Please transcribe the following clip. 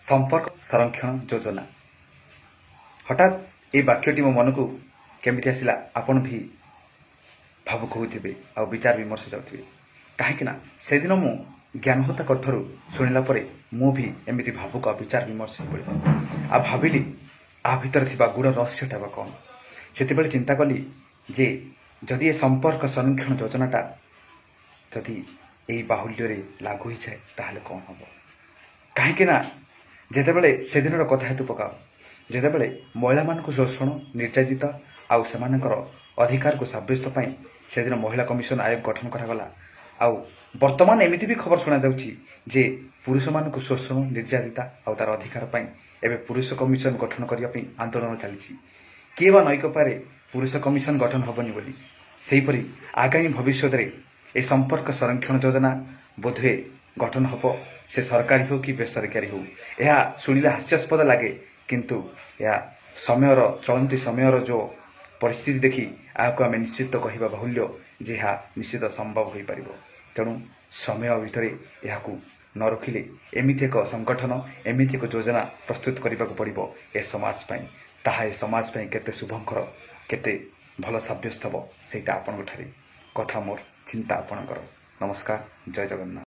संपर्क संरक्षण योजना हठात ये वाक्यटी मो मन को केमिति आसिला आपण भी भावुक होइथिबे आ विचार विमर्श जाउथिबे काहेकि ना से दिन मु ज्ञानहोता कठरू शुणिला परे मु भी एमिति भावुक विचार विमर्श पड़े आ भाविली आ भितर थिबा गुड़ रहस्यटा बा कौन सेते बेले चिंता कली जे जदि ये संपर्क संरक्षण योजनाटा जदि यही बाहुल्य रे लागू ही जाए ताहले कौन हम कहीं जितेबले से दिन कथा हेतु पकाओ जितेबले महिला मान शोषण निर्यातित आउ से अधिकार को सब्यस्त से दिन महिला कमिशन आयोग गठन करागला आउ वर्तमान एमती भी खबर शुणा जे पुरुष मान शोषण निर्यातित आउ तार अधिकार एवं पुरुष कमिशन गठन करने आंदोलन चली किए बा नईक पारे पुरुष कमिशन गठन हेनी बोली सेहीपरि आगामी भविष्य में ए संपर्क संरक्षण योजना बोधे गठन हम से सरकारी हो कि बेसरकारी हो यह शुणिले हास्यास्पद लगे किंतु यह समय चलती समय जो परिस्थिति देखी आपको आम निश्चित कहवा बाहुल्य जे निश्चित संभव हो पार तेणु समय भितर यह न रखिले एमती एक संगठन एमती एक योजना प्रस्तुत करने को पड़ो ए समाज ताहा समाज केते शुभंकर केते भल सब्यस्त हम से आपण कथा मोर चिंता आपणकर नमस्कार जय जगन्नाथ।